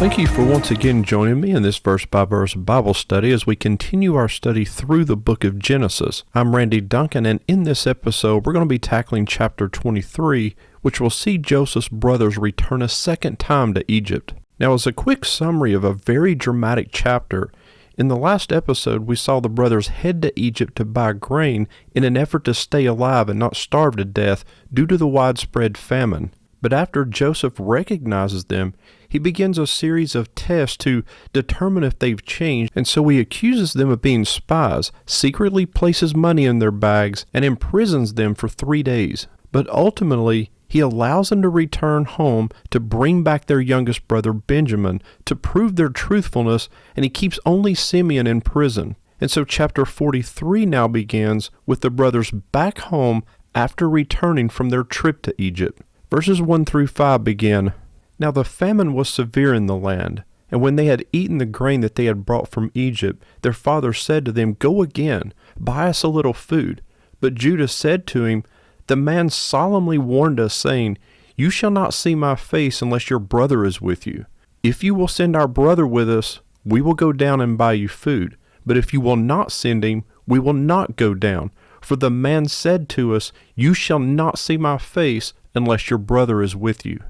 Thank you for once again joining me in this verse-by-verse Bible study as we continue our study through the book of Genesis. I'm Randy Duncan, and in this episode, we're going to be tackling chapter 23, which will see Joseph's brothers return a second time to Egypt. Now, as a quick summary of a very dramatic chapter, in the last episode, we saw the brothers head to Egypt to buy grain in an effort to stay alive and not starve to death due to the widespread famine. But after Joseph recognizes them, he begins a series of tests to determine if they've changed, and so he accuses them of being spies, secretly places money in their bags, and imprisons them for 3 days. But ultimately, he allows them to return home to bring back their youngest brother Benjamin to prove their truthfulness, and he keeps only Simeon in prison. And so chapter 43 now begins with the brothers back home after returning from their trip to Egypt. Verses 1 through 5 begin, "Now the famine was severe in the land, and when they had eaten the grain that they had brought from Egypt, their father said to them, 'Go again, buy us a little food.' But Judah said to him, 'The man solemnly warned us, saying, You shall not see my face unless your brother is with you. If you will send our brother with us, we will go down and buy you food. But if you will not send him, we will not go down. For the man said to us, You shall not see my face unless your brother is with you.'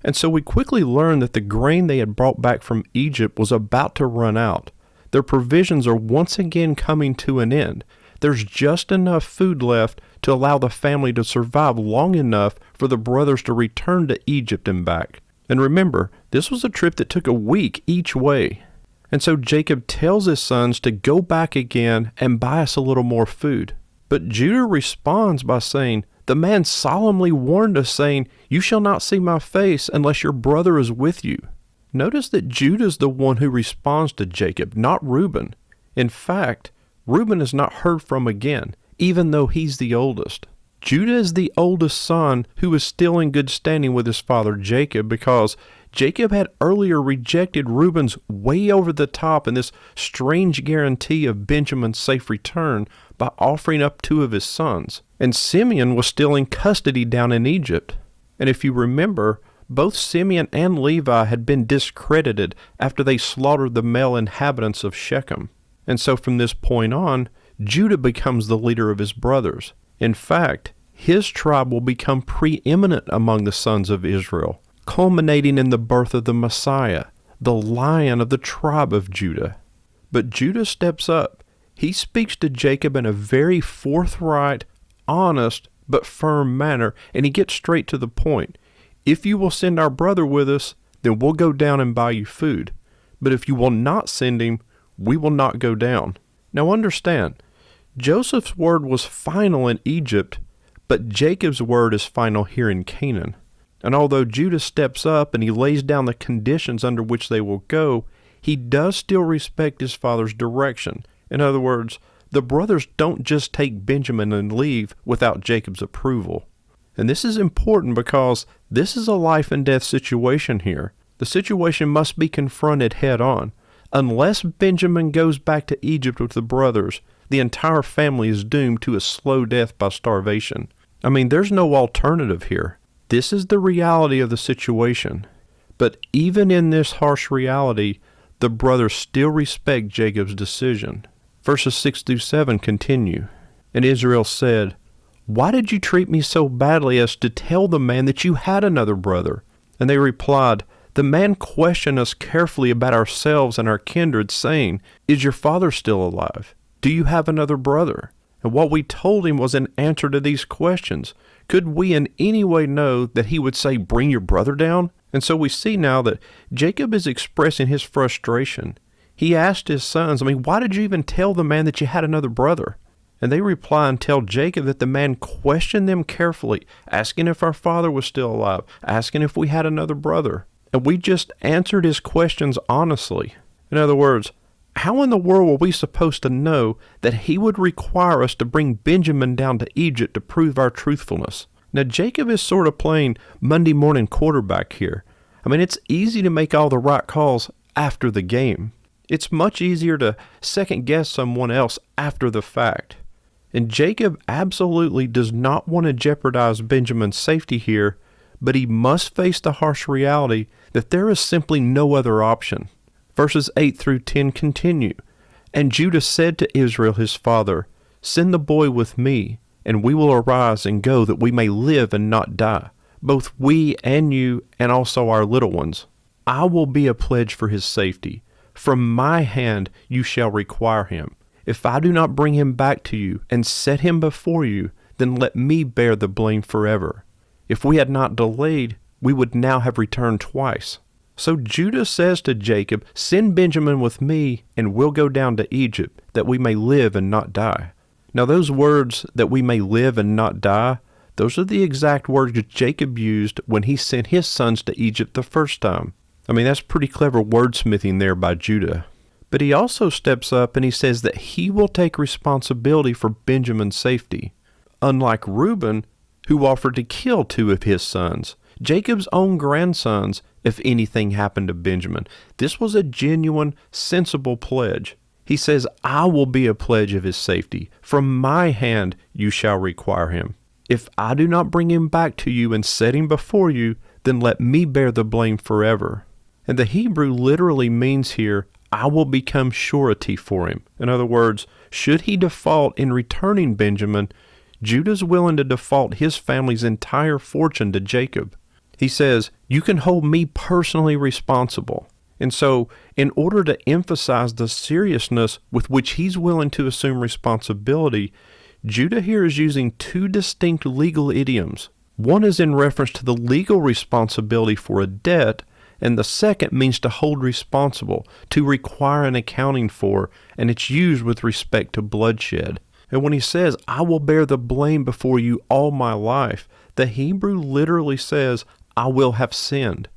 And so we quickly learned that the grain they had brought back from Egypt was about to run out. Their provisions are once again coming to an end. There's just enough food left to allow the family to survive long enough for the brothers to return to Egypt and back. And remember, this was a trip that took a week each way. And so Jacob tells his sons to go back again and buy us a little more food. But Judah responds by saying, 'The man solemnly warned us, saying, You shall not see my face unless your brother is with you.' Notice that Judah's the one who responds to Jacob, not Reuben. In fact, Reuben is not heard from again, even though he's the oldest. Judah is the oldest son who is still in good standing with his father Jacob because Jacob had earlier rejected Reuben's way over the top and this strange guarantee of Benjamin's safe return by offering up 2 of his sons. And Simeon was still in custody down in Egypt. And if you remember, both Simeon and Levi had been discredited after they slaughtered the male inhabitants of Shechem. And so from this point on, Judah becomes the leader of his brothers. In fact, his tribe will become preeminent among the sons of Israel, culminating in the birth of the Messiah, the Lion of the tribe of Judah. But Judah steps up. He speaks to Jacob in a very forthright, honest, but firm manner, and he gets straight to the point. If you will send our brother with us, then we'll go down and buy you food. But if you will not send him, we will not go down. Now understand, Joseph's word was final in Egypt, but Jacob's word is final here in Canaan. And although Judah steps up and he lays down the conditions under which they will go, he does still respect his father's direction. In other words, the brothers don't just take Benjamin and leave without Jacob's approval. And this is important because this is a life and death situation here. The situation must be confronted head on. Unless Benjamin goes back to Egypt with the brothers, the entire family is doomed to a slow death by starvation. I mean, there's no alternative here. This is the reality of the situation. But even in this harsh reality, the brothers still respect Jacob's decision. Verses 6 through 7 continue. And Israel said, "Why did you treat me so badly as to tell the man that you had another brother?" And they replied, "The man questioned us carefully about ourselves and our kindred, saying, 'Is your father still alive? Do you have another brother?' And what we told him was in answer to these questions. Could we in any way know that he would say, 'Bring your brother down'?" And so we see now that Jacob is expressing his frustration. He asked his sons, why did you even tell the man that you had another brother? And they reply and tell Jacob that the man questioned them carefully, asking if our father was still alive, asking if we had another brother. And we just answered his questions honestly. In other words, how in the world were we supposed to know that he would require us to bring Benjamin down to Egypt to prove our truthfulness? Now, Jacob is sort of playing Monday morning quarterback here. It's easy to make all the right calls after the game. It's much easier to second guess someone else after the fact. And Jacob absolutely does not want to jeopardize Benjamin's safety here, but he must face the harsh reality that there is simply no other option. Verses 8 through 10 continue. And Judah said to Israel his father, Send the boy with me, and we will arise and go, that we may live and not die, both we and you, and also our little ones. I will be a pledge for his safety. From my hand you shall require him. If I do not bring him back to you and set him before you, then let me bear the blame forever. If we had not delayed, we would now have returned twice. So Judah says to Jacob, Send Benjamin with me, and we'll go down to Egypt, that we may live and not die. Now those words, that we may live and not die, those are the exact words Jacob used when he sent his sons to Egypt the first time. I mean, that's pretty clever wordsmithing there by Judah. But he also steps up and he says that he will take responsibility for Benjamin's safety. Unlike Reuben, who offered to kill two of his sons, Jacob's own grandsons, if anything happened to Benjamin. This was a genuine, sensible pledge. He says, I will be a pledge of his safety. From my hand you shall require him. If I do not bring him back to you and set him before you, then let me bear the blame forever. And the Hebrew literally means here, I will become surety for him. In other words, should he default in returning Benjamin, Judah's willing to default his family's entire fortune to Jacob. He says, you can hold me personally responsible. And so, in order to emphasize the seriousness with which he's willing to assume responsibility, Judah here is using two distinct legal idioms. One is in reference to the legal responsibility for a debt, and the second means to hold responsible, to require an accounting for, and it's used with respect to bloodshed. And when he says, I will bear the blame before you all my life, the Hebrew literally says, I will have sinned.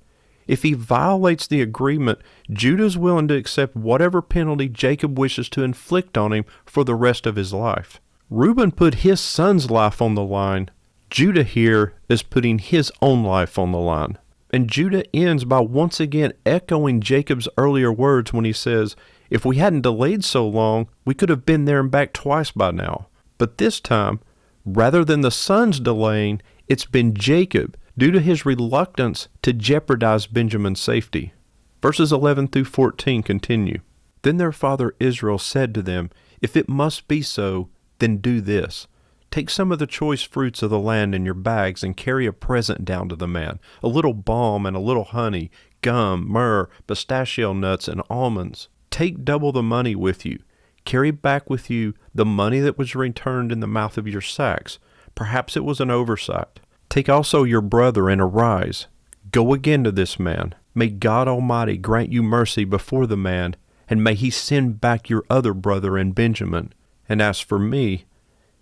If he violates the agreement, Judah's willing to accept whatever penalty Jacob wishes to inflict on him for the rest of his life. Reuben put his son's life on the line. Judah here is putting his own life on the line. And Judah ends by once again echoing Jacob's earlier words when he says, if we hadn't delayed so long, we could have been there and back twice by now. But this time, rather than the sons delaying, it's been Jacob, due to his reluctance to jeopardize Benjamin's safety. Verses 11 through 14 continue. Then their father Israel said to them, If it must be so, then do this. Take some of the choice fruits of the land in your bags and carry a present down to the man, a little balm and a little honey, gum, myrrh, pistachio nuts, and almonds. Take double the money with you. Carry back with you the money that was returned in the mouth of your sacks. Perhaps it was an oversight. Take also your brother and arise. Go again to this man. May God Almighty grant you mercy before the man, and may he send back your other brother and Benjamin. And as for me,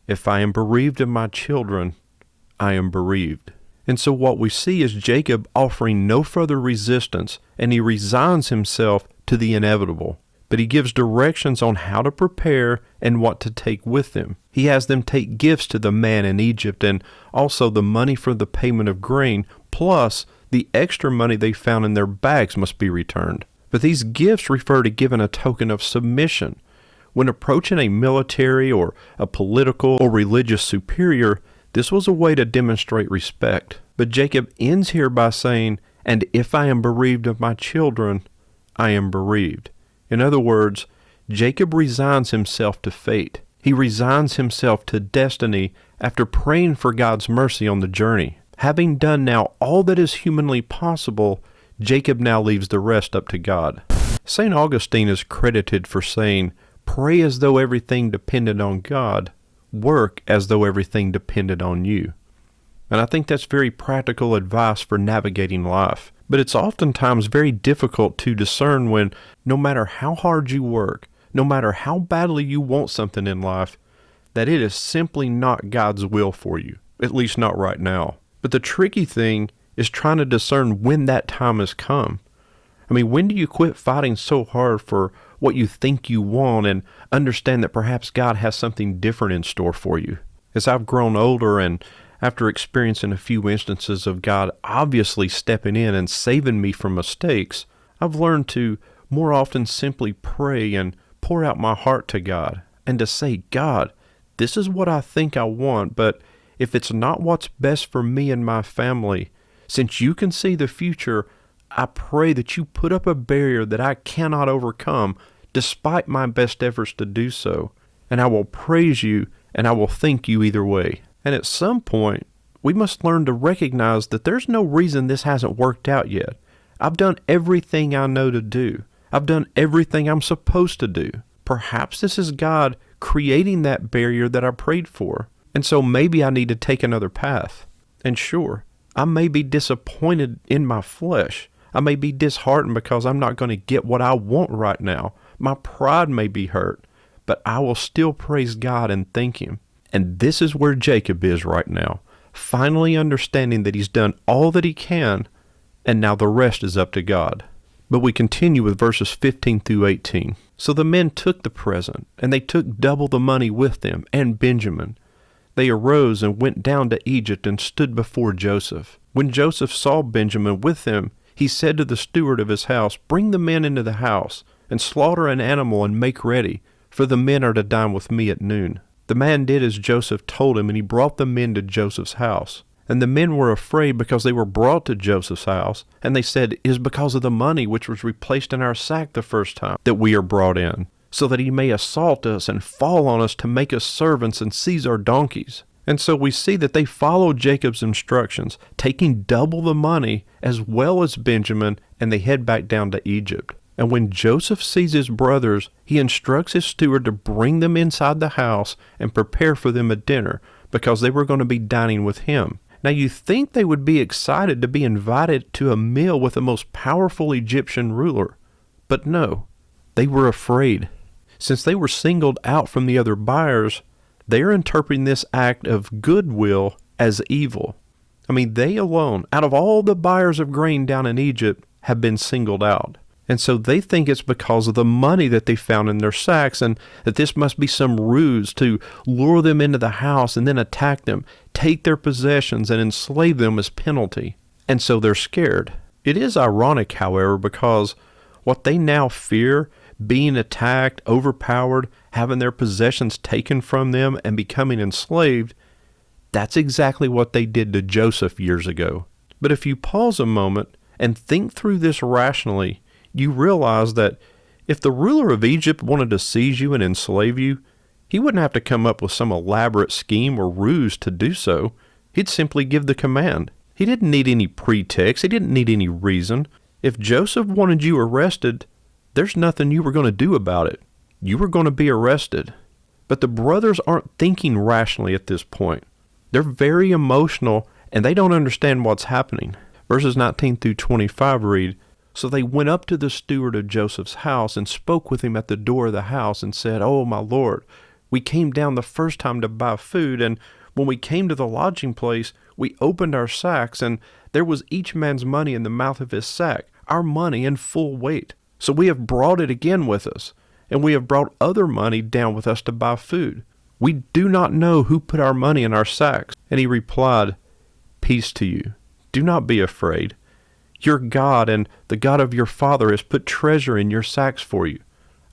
if I am bereaved of my children, I am bereaved. And so what we see is Jacob offering no further resistance, and he resigns himself to the inevitable. But he gives directions on how to prepare and what to take with them. He has them take gifts to the man in Egypt, and also the money for the payment of grain, plus the extra money they found in their bags must be returned. But these gifts refer to giving a token of submission. When approaching a military or a political or religious superior, this was a way to demonstrate respect. But Jacob ends here by saying, and if I am bereaved of my children, I am bereaved. In other words, Jacob resigns himself to fate. He resigns himself to destiny after praying for God's mercy on the journey. Having done now all that is humanly possible, Jacob now leaves the rest up to God. St. Augustine is credited for saying, pray as though everything depended on God, work as though everything depended on you. And I think that's very practical advice for navigating life. But it's oftentimes very difficult to discern when, no matter how hard you work, no matter how badly you want something in life, that it is simply not God's will for you, at least not right now. But the tricky thing is trying to discern when that time has come. I mean, when do you quit fighting so hard for what you think you want and understand that perhaps God has something different in store for you? As I've grown older and after experiencing a few instances of God obviously stepping in and saving me from mistakes, I've learned to more often simply pray and pour out my heart to God and to say, God, this is what I think I want, but if it's not what's best for me and my family, Since you can see the future, I pray that you put up a barrier that I cannot overcome, despite my best efforts to do so. And I will praise you, and I will thank you either way. And at some point, we must learn to recognize that there's no reason this hasn't worked out yet. I've done everything I know to do. I've done everything I'm supposed to do. Perhaps this is God creating that barrier that I prayed for. And so maybe I need to take another path. And sure, I may be disappointed in my flesh. I may be disheartened because I'm not going to get what I want right now. My pride may be hurt, but I will still praise God and thank Him. And this is where Jacob is right now, finally understanding that he's done all that he can, and now the rest is up to God. But we continue with verses 15 through 18. So the men took the present, and they took double the money with them, and Benjamin. They arose and went down to Egypt and stood before Joseph. When Joseph saw Benjamin with them, he said to the steward of his house, "Bring the men into the house, and slaughter an animal and make ready, for the men are to dine with me at noon." The man did as Joseph told him, and he brought the men to Joseph's house. And the men were afraid because they were brought to Joseph's house, and they said, "It is because of the money which was replaced in our sack the first time that we are brought in, so that he may assault us and fall on us to make us servants and seize our donkeys." And so we see that they followed Jacob's instructions, taking double the money as well as Benjamin, and they head back down to Egypt. And when Joseph sees his brothers, he instructs his steward to bring them inside the house and prepare for them a dinner, because they were going to be dining with him. Now you think they would be excited to be invited to a meal with the most powerful Egyptian ruler. But no, they were afraid. Since they were singled out from the other buyers, they are interpreting this act of goodwill as evil. I mean, they alone, out of all the buyers of grain down in Egypt, have been singled out. And so they think it's because of the money that they found in their sacks, and that this must be some ruse to lure them into the house and then attack them, take their possessions, and enslave them as penalty. And so they're scared. It is ironic, however, because what they now fear, being attacked, overpowered, having their possessions taken from them, and becoming enslaved, that's exactly what they did to Joseph years ago. But if you pause a moment and think through this rationally, you realize that if the ruler of Egypt wanted to seize you and enslave you, he wouldn't have to come up with some elaborate scheme or ruse to do so. He'd simply give the command. He didn't need any pretext. He didn't need any reason. If Joseph wanted you arrested, there's nothing you were going to do about it. You were going to be arrested. But the brothers aren't thinking rationally at this point. They're very emotional, and they don't understand what's happening. Verses 19 through 25 read, "So they went up to the steward of Joseph's house and spoke with him at the door of the house and said, 'Oh, my lord, we came down the first time to buy food, and when we came to the lodging place, we opened our sacks, and there was each man's money in the mouth of his sack, our money in full weight. So we have brought it again with us, and we have brought other money down with us to buy food. We do not know who put our money in our sacks.' And he replied, 'Peace to you. Do not be afraid. Your God and the God of your father has put treasure in your sacks for you.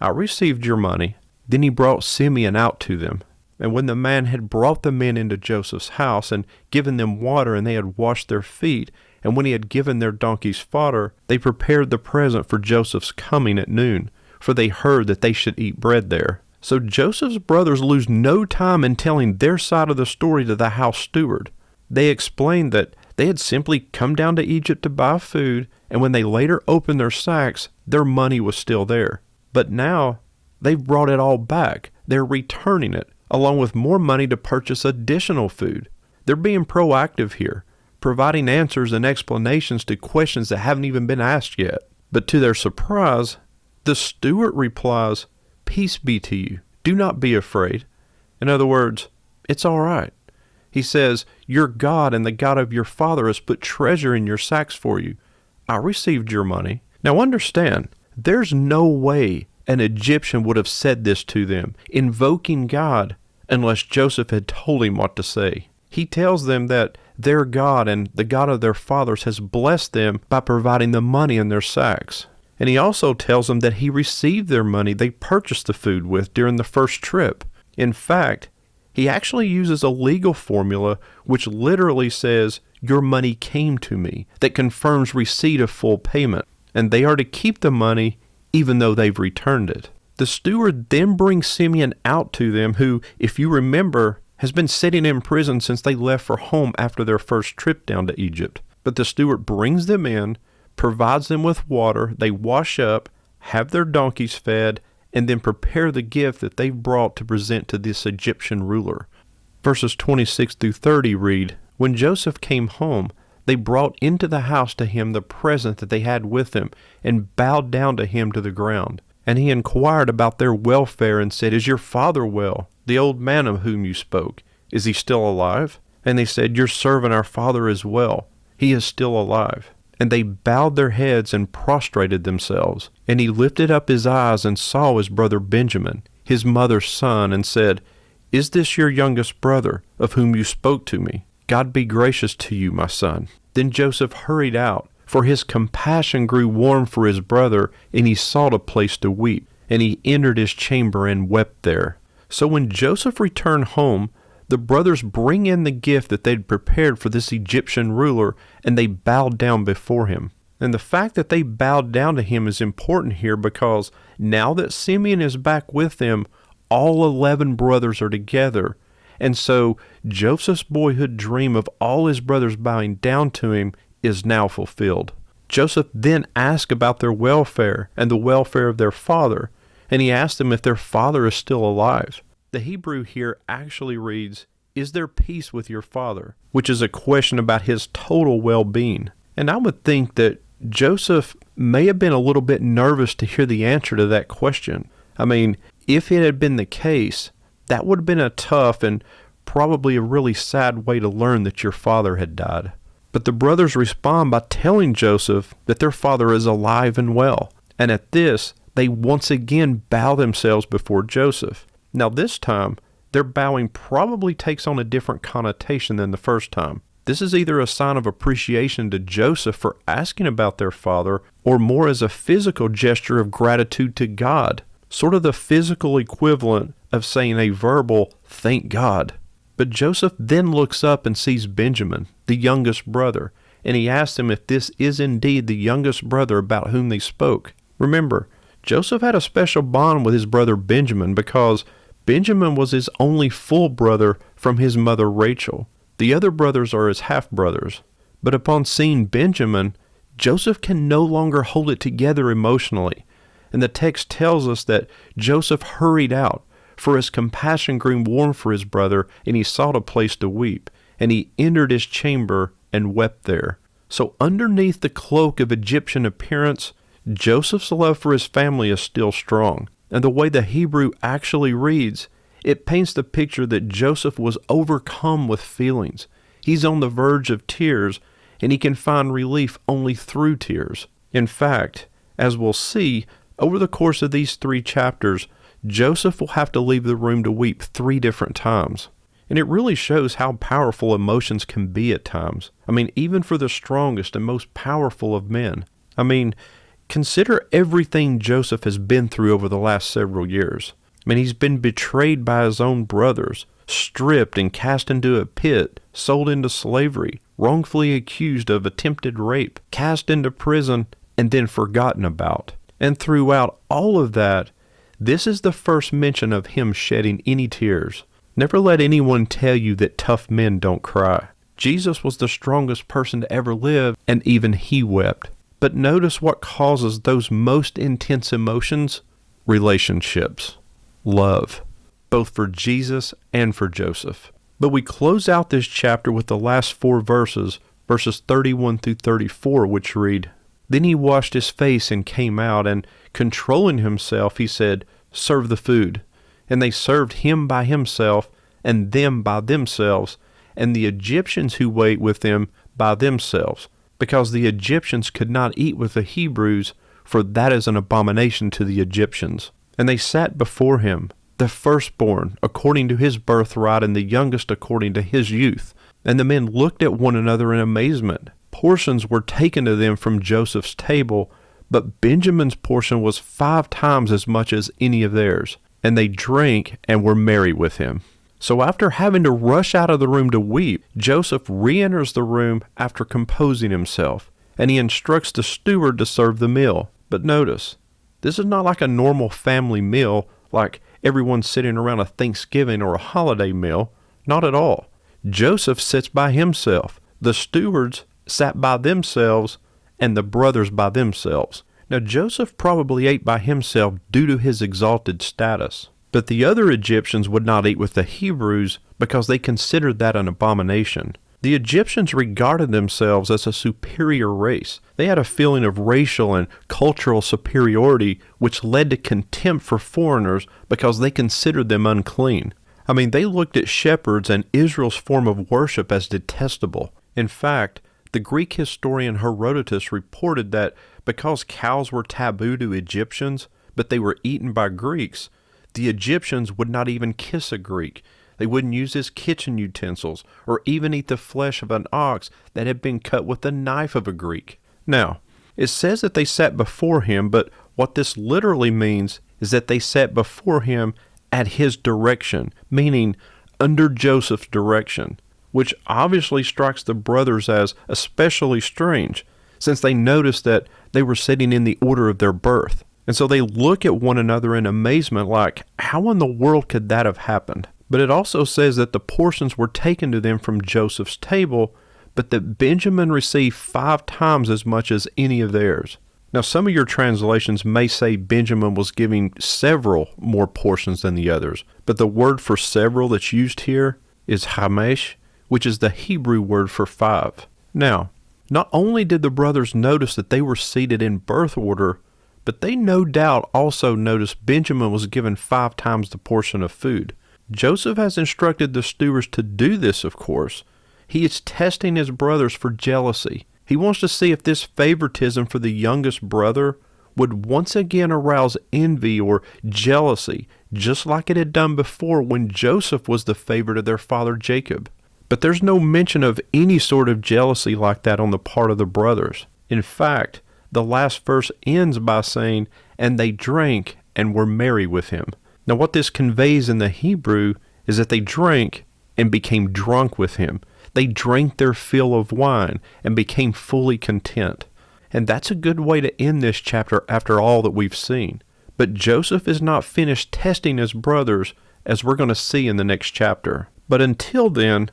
I received your money.' Then he brought Simeon out to them. And when the man had brought the men into Joseph's house and given them water, and they had washed their feet, and when he had given their donkeys fodder, they prepared the present for Joseph's coming at noon, for they heard that they should eat bread there. So Joseph's brothers lose no time in telling their side of the story to the house steward. They explained that they had simply come down to Egypt to buy food, and when they later opened their sacks, their money was still there. But now, they've brought it all back. They're returning it, along with more money to purchase additional food. They're being proactive here, providing answers and explanations to questions that haven't even been asked yet. But to their surprise, the steward replies, 'Peace be to you. Do not be afraid.' In other words, it's all right. He says, 'Your God and the God of your father has put treasure in your sacks for you. I received your money.' Now understand, there's no way an Egyptian would have said this to them, invoking God, unless Joseph had told him what to say. He tells them that their God and the God of their fathers has blessed them by providing the money in their sacks. And he also tells them that he received their money they purchased the food with during the first trip. In fact, he He actually uses a legal formula which literally says, "Your money came to me," that confirms receipt of full payment, and they are to keep the money even though they've returned it. The steward then brings Simeon out to them, who, if you remember, has been sitting in prison since they left for home after their first trip down to Egypt. But the steward brings them in, provides them with water, they wash up, have their donkeys fed, and then prepare the gift that they've brought to present to this Egyptian ruler. Verses 26 through 30 read, "When Joseph came home, they brought into the house to him the present that they had with them, and bowed down to him to the ground. And he inquired about their welfare and said, 'Is your father well, the old man of whom you spoke? Is he still alive?' And they said, 'Your servant our father is well. He is still alive.' And they bowed their heads and prostrated themselves. And he lifted up his eyes and saw his brother Benjamin, his mother's son, and said, 'Is this your youngest brother, of whom you spoke to me? God be gracious to you, my son.' Then Joseph hurried out, for his compassion grew warm for his brother, and he sought a place to weep. And he entered his chamber and wept there. So when Joseph returned home, the brothers bring in the gift that they'd prepared for this Egyptian ruler, and they bowed down before him. And the fact that they bowed down to him is important here, because now that Simeon is back with them, all 11 brothers are together. And so Joseph's boyhood dream of all his brothers bowing down to him is now fulfilled. Joseph then asked about their welfare and the welfare of their father, and he asked them if their father is still alive. The Hebrew here actually reads, "Is there peace with your father?" which is a question about his total well-being. And I would think that Joseph may have been a little bit nervous to hear the answer to that question. I mean, if it had been the case, that would have been a tough and probably a really sad way to learn that your father had died. But the brothers respond by telling Joseph that their father is alive and well. And at this, they once again bow themselves before Joseph. Now this time, their bowing probably takes on a different connotation than the first time. This is either a sign of appreciation to Joseph for asking about their father, or more as a physical gesture of gratitude to God, sort of the physical equivalent of saying a verbal, "Thank God." But Joseph then looks up and sees Benjamin, the youngest brother, and he asks him if this is indeed the youngest brother about whom they spoke. Remember, Joseph had a special bond with his brother Benjamin because Benjamin was his only full brother from his mother Rachel. The other brothers are his half-brothers. But upon seeing Benjamin, Joseph can no longer hold it together emotionally. And the text tells us that Joseph hurried out, for his compassion grew warm for his brother, and he sought a place to weep. And he entered his chamber and wept there. So underneath the cloak of Egyptian appearance, Joseph's love for his family is still strong. And the way the Hebrew actually reads, it paints the picture that Joseph was overcome with feelings. He's on the verge of tears, and he can find relief only through tears. In fact, as we'll see, over the course of these 3 chapters, Joseph will have to leave the room to weep 3 different times. And it really shows how powerful emotions can be at times. I mean, even for the strongest and most powerful of men. I mean, consider everything Joseph has been through over the last several years. I mean, he's been betrayed by his own brothers, stripped and cast into a pit, sold into slavery, wrongfully accused of attempted rape, cast into prison, and then forgotten about. And throughout all of that, this is the first mention of him shedding any tears. Never let anyone tell you that tough men don't cry. Jesus was the strongest person to ever live, and even he wept. But notice what causes those most intense emotions? Relationships. Love. Both for Jesus and for Joseph. But we close out this chapter with the last 4 verses, verses 31 through 34, which read, "Then he washed his face and came out, and controlling himself, he said, 'Serve the food.' And they served him by himself, and them by themselves, and the Egyptians who wait with them by themselves, because the Egyptians could not eat with the Hebrews, for that is an abomination to the Egyptians. And they sat before him, the firstborn according to his birthright, and the youngest according to his youth. And the men looked at one another in amazement. Portions were taken to them from Joseph's table, but Benjamin's portion was 5 times as much as any of theirs. And they drank and were merry with him." So after having to rush out of the room to weep, Joseph re-enters the room after composing himself, and he instructs the steward to serve the meal. But notice, this is not like a normal family meal, like everyone sitting around a Thanksgiving or a holiday meal. Not at all. Joseph sits by himself. The stewards sat by themselves, and the brothers by themselves. Now Joseph probably ate by himself due to his exalted status. But the other Egyptians would not eat with the Hebrews because they considered that an abomination. The Egyptians regarded themselves as a superior race. They had a feeling of racial and cultural superiority, which led to contempt for foreigners because they considered them unclean. I mean, they looked at shepherds and Israel's form of worship as detestable. In fact, the Greek historian Herodotus reported that because cows were taboo to Egyptians, but they were eaten by Greeks, the Egyptians would not even kiss a Greek. They wouldn't use his kitchen utensils, or even eat the flesh of an ox that had been cut with the knife of a Greek. Now, it says that they sat before him, but what this literally means is that they sat before him at his direction, meaning under Joseph's direction, which obviously strikes the brothers as especially strange, since they noticed that they were sitting in the order of their birth. And so they look at one another in amazement like, how in the world could that have happened? But it also says that the portions were taken to them from Joseph's table, but that Benjamin received 5 times as much as any of theirs. Now, some of your translations may say Benjamin was giving several more portions than the others, but the word for several that's used here is hamesh, which is the Hebrew word for 5. Now, not only did the brothers notice that they were seated in birth order, but they no doubt also noticed Benjamin was given 5 times the portion of food. Joseph has instructed the stewards to do this, of course. He is testing his brothers for jealousy. He wants to see if this favoritism for the youngest brother would once again arouse envy or jealousy, just like it had done before when Joseph was the favorite of their father Jacob. But there's no mention of any sort of jealousy like that on the part of the brothers. In fact, the last verse ends by saying, "And they drank and were merry with him." Now what this conveys in the Hebrew is that they drank and became drunk with him. They drank their fill of wine and became fully content. And that's a good way to end this chapter after all that we've seen. But Joseph is not finished testing his brothers, as we're going to see in the next chapter. But until then,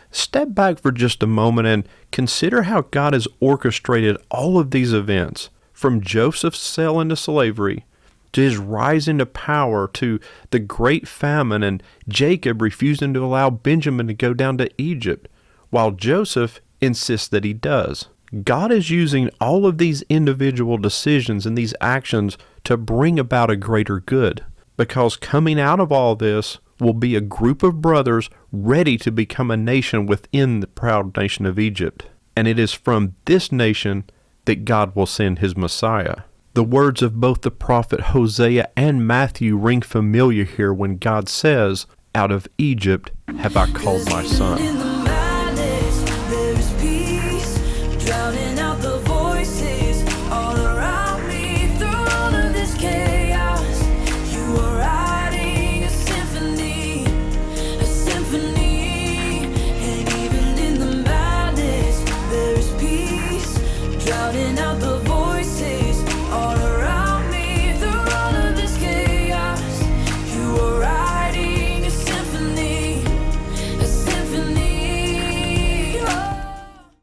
step back for just a moment and consider how God has orchestrated all of these events, from Joseph's sale into slavery, to his rise into power, to the great famine, and Jacob refusing to allow Benjamin to go down to Egypt, while Joseph insists that he does. God is using all of these individual decisions and these actions to bring about a greater good, because coming out of all this will be a group of brothers ready to become a nation within the proud nation of Egypt. And it is from this nation that God will send his Messiah. The words of both the prophet Hosea and Matthew ring familiar here when God says, "Out of Egypt have I called my son." In the madness, there is peace. Drowning